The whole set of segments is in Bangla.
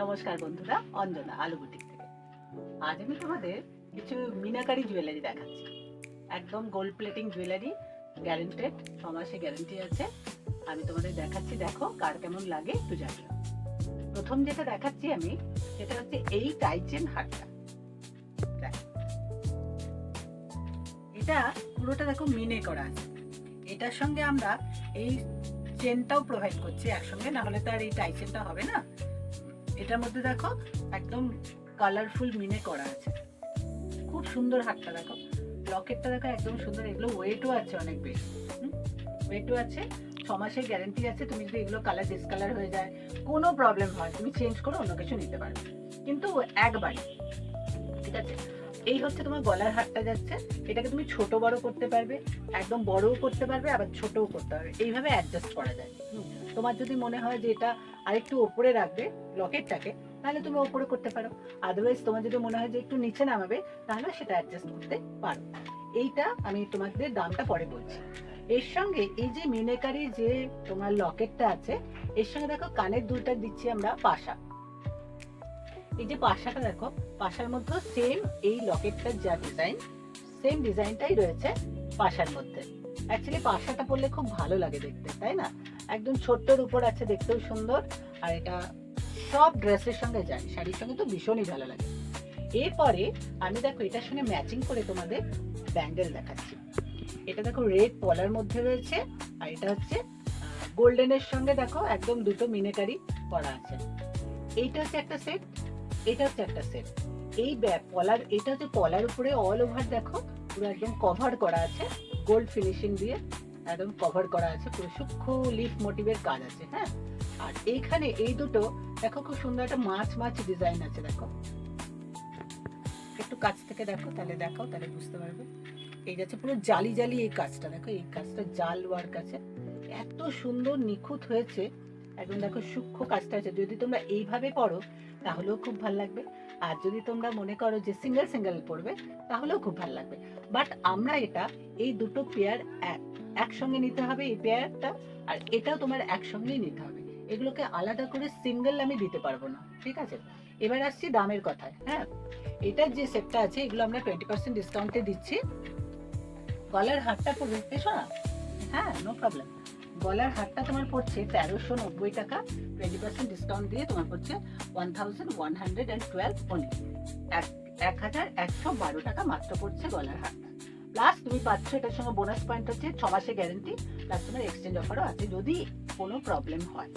নমস্কার বন্ধুরা, অঞ্জনা আলু বুটিক থেকে। আজ আমি তোমাদের কিছু মিনাকারি জুয়েলারি দেখাচ্ছি। একদম গোল্ড প্লেটিং জুয়েলারি, গ্যারেন্টেড, 6 মাসে গ্যারেন্টি আছে। আমি তোমাদের দেখাচ্ছি, দেখো কার কেমন লাগে একটু জানিও। প্রথম যেটা দেখাচ্ছি আমি, সেটা হচ্ছে এই টাইচেন হারটা। এটা পুরোটা দেখো মিনে করা আছে। এটার সঙ্গে আমরা এই চেনটাও প্রোভাইড করছি একসঙ্গে, না হলে তো আর এই টাইচেনটা হবে না। এটার মধ্যে দেখো একদম কালারফুল মিনে করা আছে, খুব সুন্দর হারটা দেখো। লকেটটা দেখো একদম সুন্দর। এগুলো ওয়েটও আছে অনেক বেশি, ওয়েটও আছে। 6 মাসের গ্যারেন্টি আছে। তুমি যদি এগুলো কালার ডিসকালার হয়ে যায়, কোনো প্রবলেম হয়, তুমি চেঞ্জ করে অন্য কিছু নিতে পারবে, কিন্তু একবারই। ঠিক আছে, এই হচ্ছে তোমার গলার হারটা যাচ্ছে। এটাকে তুমি ছোট বড় করতে পারবে, একদম বড়ও করতে পারবে, আবার ছোটও করতে পারবে। এইভাবে অ্যাডজাস্ট করা যায়। তোমার যদি মনে হয় যে এটা আরেকটু ওপরে রাখবে লকেটটাকে, তাহলে তুমি ওপরে করতে পারো। আদারওয়াইজ তোমার যদি মনে হয় যে একটু নিচে নামাবে, তাহলে সেটা অ্যাডজাস্ট করতে পারো। এইটা আমি তোমাদের দামটা পরে বলছি। এর সঙ্গে এই যে মিনেকারি যে তোমার লকেটটা আছে, এর সঙ্গে দেখো কানের দুলটা দিচ্ছি আমরা পাশা। এই যে পাশাটা দেখো, পাশার মধ্যে সেম এই লকেটটার যা ডিজাইন, সেম ডিজাইনটাই রয়েছে পাশার মধ্যে। অ্যাকচুয়ালি পাশাটা পরলে খুব ভালো লাগে দেখতে, তাই না? একদম ছোট্টর উপর আছে, দেখতেও সুন্দর। আর এটা সব ড্রেসের সঙ্গে যায়, শাড়ির সঙ্গে তো ভীষণই ভালো লাগে। এরপরে আমি দেখো এটার সঙ্গে ম্যাচিং করে তোমাদের ব্যাঙ্গেল দেখাচ্ছি। এটা দেখো রেড পলার মধ্যে রয়েছে, আর এটা হচ্ছে গোল্ডেনের সঙ্গে দেখো একদম দুটো মিনেকারি করা আছে। এইটা হচ্ছে একটা সেট, এটা হচ্ছে একটা সেট। এই পলার, এটা হচ্ছে পলার উপরে অল ওভার দেখো পুরো একদম কভার করা আছে, গোল্ড ফিনিশিং দিয়ে একদম কভার করা আছে, পুরো সূক্ষ্ম লিফ মোটিভের কাজ আছে। হ্যাঁ, আর এইখানে এই দুটো দেখো খুব সুন্দর একটা মাছ মাছ ডিজাইন আছে। দেখো একটু কাছ থেকে দেখো, তাহলে দেখাও, তাহলে বুঝতে পারবে। এই যাচ্ছে পুরো জালি জালি এই কাজটা, দেখো এই কাজটা জাল ওয়ার্ক আছে, এত সুন্দর নিখুঁত হয়েছে একদম। দেখো সূক্ষ্ম কাজটা আছে। যদি তোমরা এইভাবে পড়ো তাহলেও খুব ভালো লাগবে, আর যদি তোমরা মনে করো যে সিঙ্গেল সিঙ্গেল পড়বে তাহলেও খুব ভালো লাগবে। বাট আমরা এটা এই দুটো পেয়ার একসঙ্গে নিতে হবে, এই পেয়ারটা আর এটাও তোমার একসঙ্গেই নিতে হবে। এগুলোকে আলাদা করে সিঙ্গেল আমি দিতে পারবো না। ঠিক আছে, এবার আসছি দামের কথায়। হ্যাঁ, এটার যে সেটটা আছে, এগুলো আমরা 20% ডিসকাউন্টে দিচ্ছি। গলার হারটা পড়বে, এসো না, হ্যাঁ নো প্রবলেম। গলার হারটা তোমার পড়ছে 1390 টাকা, 20% ডিসকাউন্ট দিয়ে তোমার পড়ছে 1112 অনলি। 1112 টাকা মাত্র পড়ছে গলার হারটা। প্লাস তুমি পাচ্ছ এটার সঙ্গে বোনাস পয়েন্ট হচ্ছে 6 মাসের গ্যারেন্টি, প্লাস তোমার এক্সচেঞ্জ অফারও আছে যদি কোনো প্রবলেম হয়।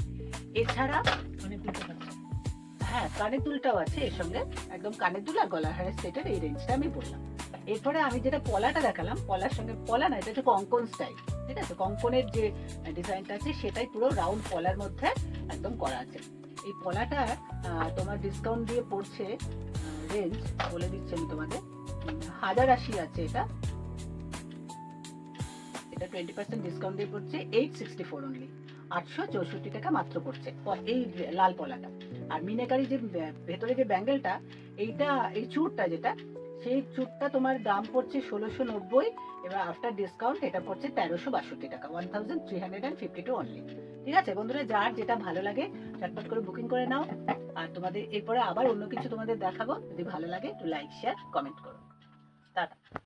এছাড়া অনেক দুটো পাচ্ছ, হ্যাঁ কানের দুলটাও আছে এর সঙ্গে, একদম কানের দুল আর গলার হারের সেটের এই রেঞ্জটা আমি বললাম। এরপরে আমি যেটা পলাটা দেখালাম, পলার সঙ্গে পলা না, এটা হচ্ছে কঙ্কন স্টাইল। ঠিক আছে, কঙ্কনের যে ডিজাইনটা আছে সেটাই পুরো রাউন্ড পলার মধ্যে একদম করা আছে। এই পলাটা তোমার ডিসকাউন্ট দিয়ে পড়ছে, রেঞ্জ বলে দিচ্ছি আমি তোমাদের, 1080 আছে। এটা 20% ডিসকাউন্ট দিয়ে পড়ছে 864 অনলি, 864 টাকা মাত্র পড়ছে এই লাল পলাটা। আর মিনাকারি যে ভেতরে যে ব্যাঙ্গেলটা, এইটা এই চুরটা যেটা, সেই চুরটা তোমার দাম পড়ছে 1690, এবার আফটার ডিসকাউন্ট এটা পড়ছে 1362 টাকা, 1352 অনলি। ঠিক আছে বন্ধুরা, যার যেটা ভালো লাগে চটপট করে বুকিং করে নাও। আর তোমাদের এরপরে আবার অন্য কিছু তোমাদের দেখাবো, যদি ভালো লাগে একটু লাইক শেয়ার কমেন্ট করো।